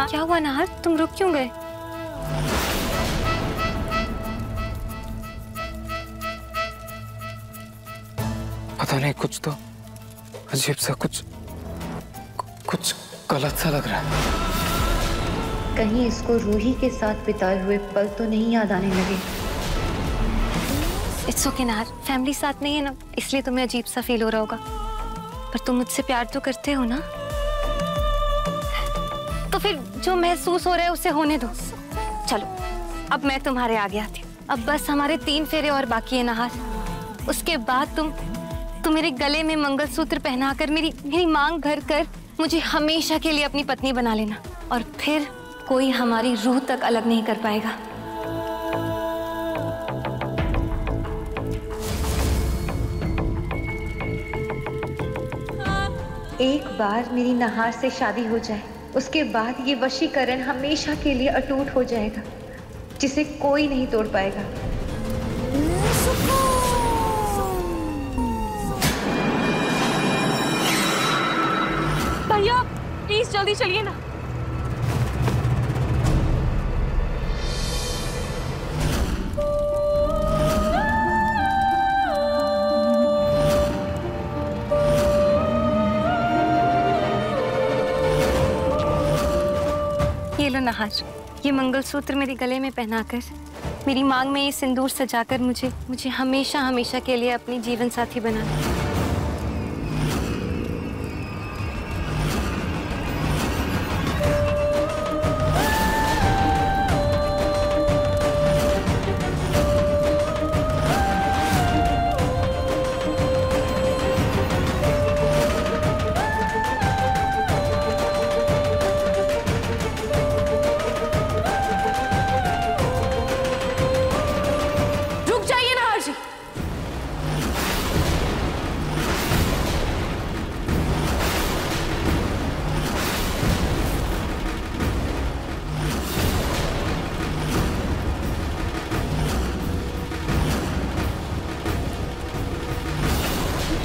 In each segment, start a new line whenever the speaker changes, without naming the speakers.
नहार, क्या हुआ नहार, तुम रुक क्यों गए?
पता नहीं, कुछ तो अजीब सा, कुछ गलत सा लग रहा है।
कहीं इसको रूही के साथ बिताए हुए पल तो नहीं याद आने लगे?
इट्स ओके नहार, फैमिली साथ नहीं है ना, इसलिए तुम्हें अजीब सा फील हो रहा होगा, पर तुम मुझसे प्यार तो करते हो ना, तो फिर जो महसूस हो रहा है उसे होने दो। चलो अब मैं तुम्हारे आगे आती हूँ। अब बस हमारे 3 फेरे और बाकी है नहार। उसके बाद तुम मेरे गले में मंगलसूत्र पहनाकर मेरी मांग भर कर मुझे हमेशा के लिए अपनी पत्नी बना लेना, और फिर कोई हमारी रूह तक अलग नहीं कर पाएगा।
एक बार मेरी नहार से शादी हो जाए, उसके बाद ये वशीकरण हमेशा के लिए अटूट हो जाएगा, जिसे कोई नहीं तोड़ पाएगा।
भैया प्लीज जल्दी चलिए ना। ये लो नहार, ये मंगलसूत्र मेरे गले में पहनाकर, मेरी मांग में ये सिंदूर सजाकर मुझे हमेशा हमेशा के लिए अपनी जीवन साथी बना।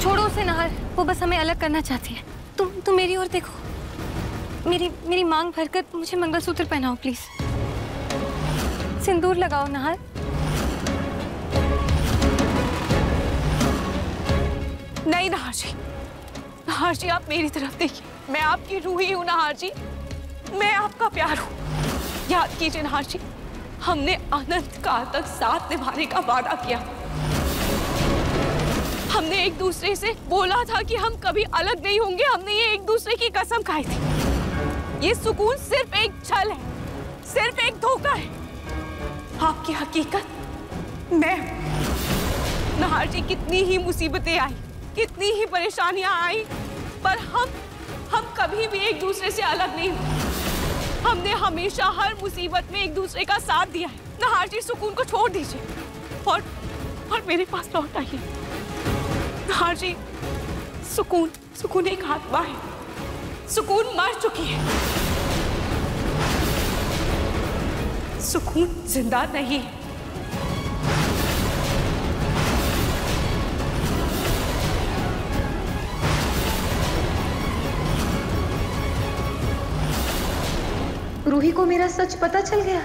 छोड़ो उसे नहार, वो बस हमें अलग करना चाहती है। तुम मेरी ओर देखो, मेरी मांग भरकर मुझे मंगलसूत्र पहनाओ प्लीज। सिंदूर लगाओ नहार।
नहीं नहार जी आप मेरी तरफ देखिए, मैं आपकी रूही हूँ नहार जी, मैं आपका प्यार हूँ। याद कीजिए नहार जी, हमने अनंत काल तक साथ निभाने का वादा किया। हमने एक दूसरे से बोला था कि हम कभी अलग नहीं होंगे, हमने ये एक दूसरे की कसम खाई थी। ये सुकून सिर्फ एक छल है, सिर्फ एक धोखा है। आपकी हकीकत मैं। नहार जी कितनी ही मुसीबतें आई, कितनी ही परेशानियां आई, पर हम कभी भी एक दूसरे से अलग नहीं हुए। हमने हमेशा हर मुसीबत में एक दूसरे का साथ दिया है। नहार जी सुकून को छोड़ दीजिए और मेरे पास लौट आइए। नहार जी सुकून एक आत्मा है, सुकून मर चुकी है, सुकून जिंदा नहीं है।
रूही को मेरा सच पता चल गया।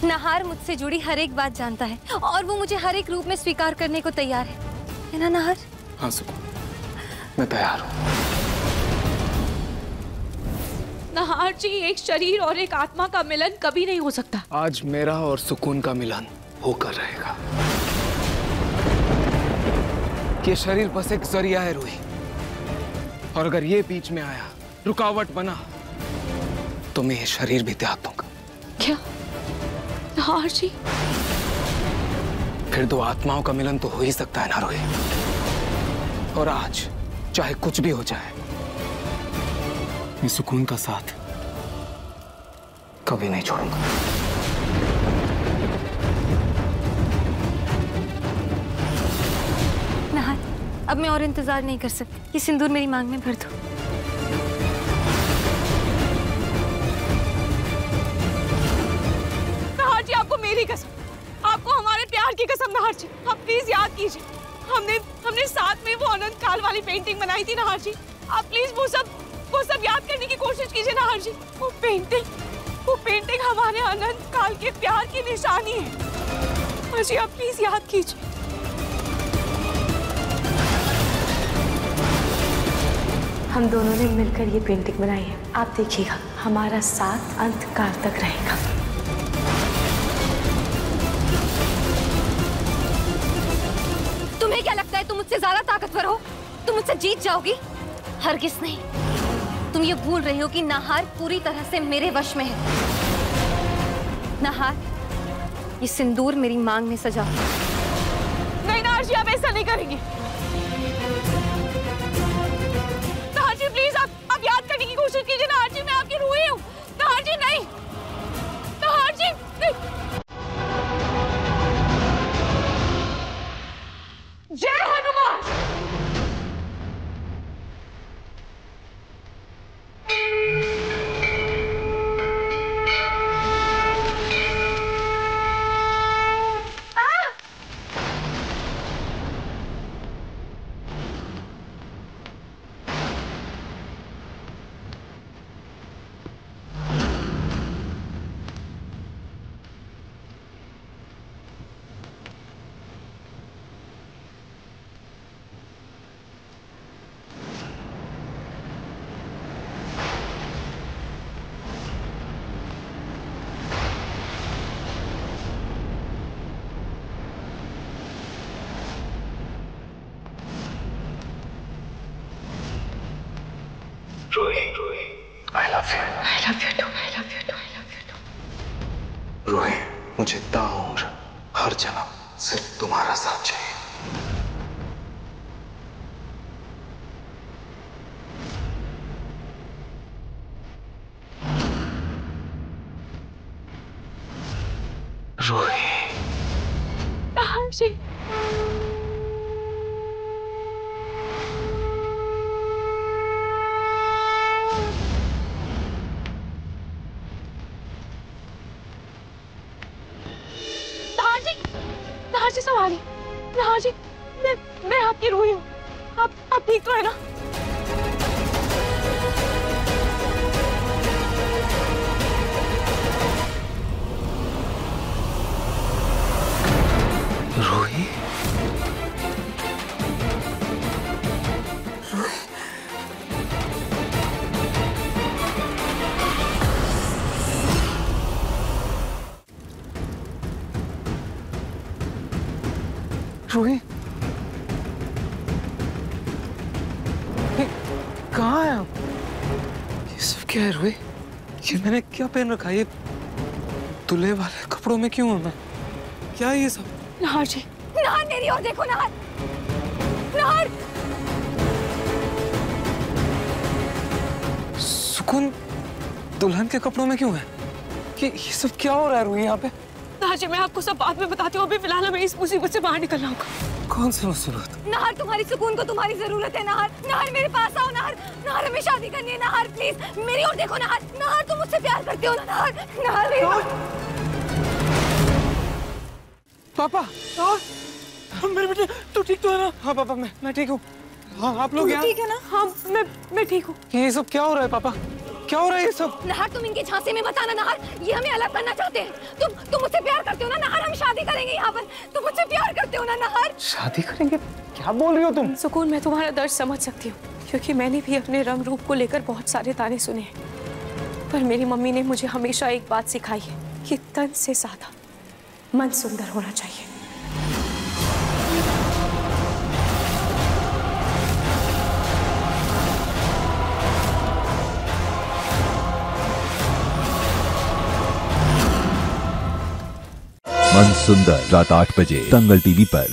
नहार मुझसे जुड़ी हर एक बात जानता है और वो मुझे हर एक रूप में स्वीकार करने को तैयार है ना नहार?
हाँ सुकून, मैं तैयार हूँ।
नहार जी, एक शरीर और एक आत्मा का मिलन कभी नहीं हो सकता।
आज मेरा और सुकून का मिलन होकर रहेगा। ये शरीर बस एक जरिया है रूही, और अगर ये बीच में आया, रुकावट बना, तो मैं ये शरीर भी त्याग दूंगा।
क्या नहार जी?
फिर दो आत्माओं का मिलन तो हो ही सकता है ना रूही, और आज चाहे कुछ भी हो जाए, मैं सुकून का साथ कभी नहीं छोड़ूंगा।
नहार, अब मैं और इंतजार नहीं कर सकती, ये सिंदूर मेरी मांग में भर दो।
नहार जी, आपको मेरी कसम, आपको हमारे प्यार की कसम। नहार जी, आप प्लीज याद कीजिए, हमने साथ में वो अनंत काल वाली पेंटिंग बनाई थी नाहर जी। आप प्लीज वो सब याद करने की कोशिश कीजिए नाहर जी। वो पेंटिंग हमारे अनंत काल के प्यार की निशानी है। नाहर जी आप प्लीज याद कीजिए।
हम दोनों ने मिलकर ये पेंटिंग बनाई है। आप देखिएगा, हमारा साथ अंत काल तक रहेगा।
तुम्हें क्या लगता है तुम मुझसे ज्यादा ताकतवर हो? तुम मुझसे जीत जाओगी? हरगिज नहीं। तुम ये भूल रही हो कि नाहर पूरी तरह से मेरे वश में है। नाहर, ये सिंदूर मेरी मांग में सजा।
नहीं नाहर जी, आप ऐसा नहीं करेंगे। नाहर जी प्लीज आप याद करने की कोशिश कीजिए। नाहर जी मैं आपकी रूही हूँ। नाहर जी नहीं, नाहर जी नहीं। जय Hanuman.
Ruhi, I love you.
I love you too, I love you too, I love you too.
Ruhi, मुझे ताउम्र हर जन्म सिर्फ तुम्हारा साथ चाहिए। रूही।
नाहर जी सवारी। नाहर जी मैं आपकी रूही हूँ। आप ठीक तो है ना?
रूही? रूही? कहाँ है आप? ये सब क्या है रूही? ये मैंने क्या पहन रखा है? ये दूल्हे वाले कपड़ों में क्यों हूँ मैं? क्या है ये सब?
नाहर जी,
नाहर मेरी ओर देखो। नाहर, नाहर।
सुकून दुल्हन के कपड़ों में क्यों है? ये सब क्या हो रहा है रूही यहाँ पे?
नाहर जी मैं आपको सब बाद में बताती हूँ। अभी फिलहाल हमें इस मुसीबत से बाहर निकलना होगा।
कौन सी मुसीबत?
नाहर, तुम्हारी सुकून को तुम्हारी जरूरत है। नाहर, नाहर मेरे पास आओ। नाहर, नाहर हमें शादी करनी है। नाहर प्लीज मेरी ओर देखो। नाहर, नाहर तुम मुझसे प्यार करते हो ना? नाहर, नाहर
पापा, मेरे बेटे तू ठीक तो है ना? हाँ पापा मैं ठीक हूँ। हाँ आप लोग
ठीक है ना? हाँ मैं ठीक हूँ।
ये सब क्या हो रहा है पापा? क्या हो रहा है ये सब?
नाहर तुम इनके झांसे में मत आना। नाहर ये हमें अलग करना चाहते हैं। तुम मुझसे प्यार करते हो ना? नाहर हम शादी करेंगे यहाँ पर। तुम मुझसे प्यार करते हो ना? नाहर
शादी करेंगे? क्या बोल रही हो तुम?
सुकून मैं तुम्हारा दर्द समझ सकती हूँ, क्योंकि मैंने भी अपने रंग रूप को लेकर बहुत सारे ताने सुने हैं। पर मेरी मम्मी ने मुझे हमेशा एक बात सिखाई है कि तन से ज्यादा मन सुंदर होना चाहिए।
मन सुंदर रात 8 बजे दंगल टीवी पर।